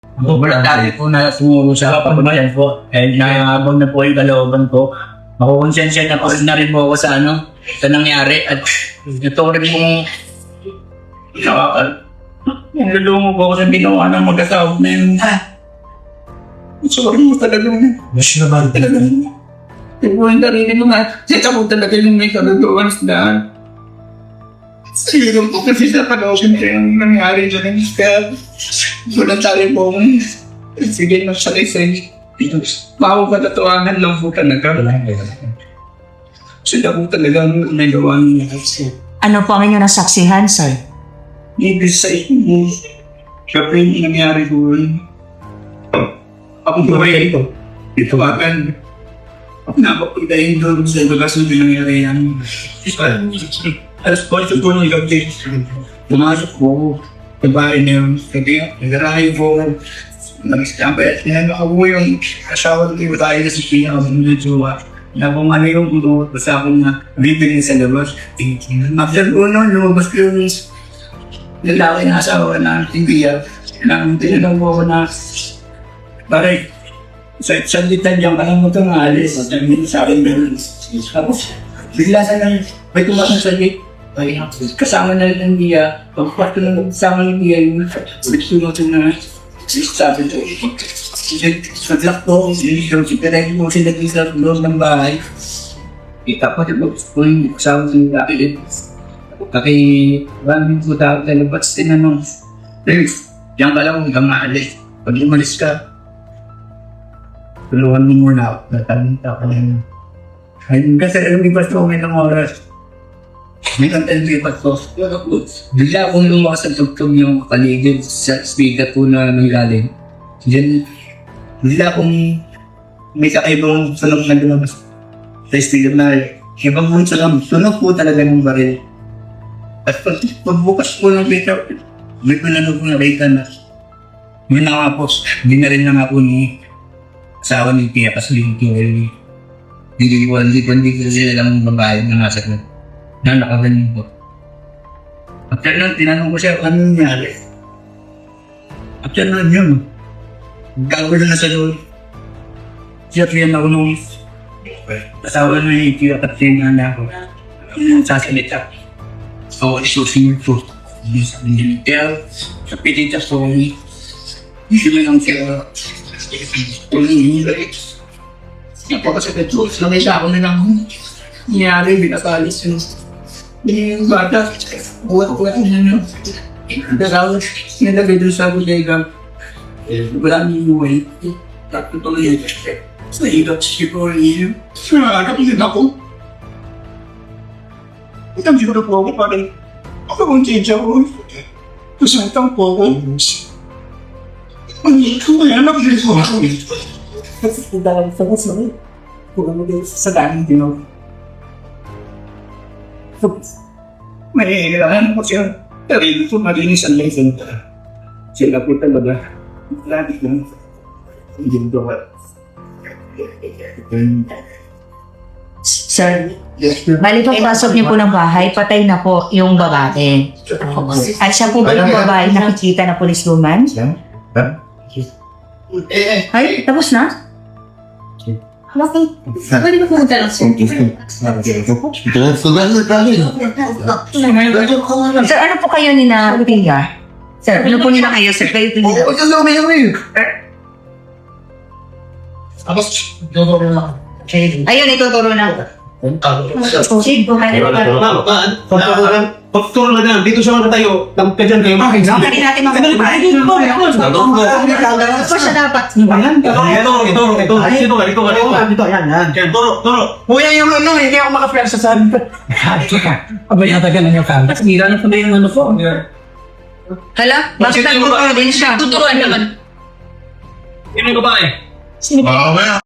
Dati po na sumuro sa kapatid po. And nahabang na po yung kalooban ko. Makukonsensya na po na rin po ako sa sa nangyari. At ito rin pong nalulungo po ako sa ginawa ng mag-asawa na yun. Sorry mo talagang. Mas naman. Talagang. Yung po yung narinig mo nga. Siya po talaga yung may kaluduan sa daan. Siguro po kasi sa panoosin ko yung nangyari dyan. Kaya wala tayo po kung sige magsakay-say. Makakatotohanan lang po talaga. Sila po talagang nagawa niya. Ano po ang inyong nasaksihan, sir? Ibig sa inyo, siya po yung nangyari po. Ako po ay ito akan. Napapagdahin doon sa lugar sa nangyari yan. Alas po ito po ng gabi. Pumasok po. Babae na yun. Nagarahay po. Nag-stampay at ako yung asawa ko tayo na si Pina ako ng jowa. Na kung ano yung ulo, basta akong bibili sa labas. After po nun, lumabas ko yung lalaki na asawa na tibiya. Tinanong po ako na parang sa litan dyan, parang mo ito nga alis. Sabi sa akin gano'n. Tapos, bigla sa lang, may tumasang sa gate. Ay, kasama na rin ang Bia. Pagpapasok na kasama ng Bia yung sunod na sabi ko. Sa black to, pinag mo sila dito sa loob ng bahay. Tapos yung kasama ng akin. Maraming po tawag na labas tinanong. Diyan ka lang, hanggang maalis. Pag lumalis ka, tulungan mo muna ako. Natalita ko na yun. Kasi lumipas ko ng oras. May lumipas ko. Bigla akong lumakas ang tugtog yung paligid sa speaker po na nanggaling. Diyan, bigla akong may kakaibang sunog na lumabas sa speaker na ibang mong sunog po talaga ng baril. At pagbukas po ng pita, may pinanog na rita na yun na nga po, binarin na nga po ni asawa ni Pia kasi hindi ko sila lang babae na nasa ko. Na nakaganyan po. After nun, tinanong ko siya, ano nangyari? After nun yun, gagawin na sa loob. Siya piyan ako nung asawa ni Pia kasi nga na ako. Sasalita. So, isusin ko. Kaya, sa pitita ko, hindi lang siya napakasakit ko. Nakita ko na lang nangyari, binatalis yung bata. Buwat-buwat na yun. Tapos, nilagay doon sa bodega. Wala niyong buhay. Tapos tuloy yun. Sa hirap siguro yun. Nakapilit ako. Itang siguro po ako parang ako kung change ako. Tapos natang po ako. Kaya napilit ko ako. Kasi dahil sa kasi sa daming tinaw. May kailangan ko siya. Pero ito malinis ang lesson. Sila po talaga. Lagi lang. Hindi ko Sir, bali kung pasok niyo po ng bahay, patay na po yung babae. At siya po ba yung babae nakikita na policewoman? Ay, tapos na? Okay. Pwede ba pumunta lang, sir? Sir, ano po kayo ni na Pia? Sir, ano po nila kayo, sir? Kayo po nila. Tapos, dodoro na. Ayun, ituturo na. Sige, buhay na Pagturo na lang, dito siya tayo. Ka dyan kayo. Bakit natin makapagpahay? Ito siya dapat. Ito, yan. Turo. Kuya yung hindi ako makapira sa sabi pa. Pabayata ka na yung camera. Hira na pala yung po. Hala, bakit nagtuturo din siya? Tuturuan naman. Sino yung babae? Sino ba?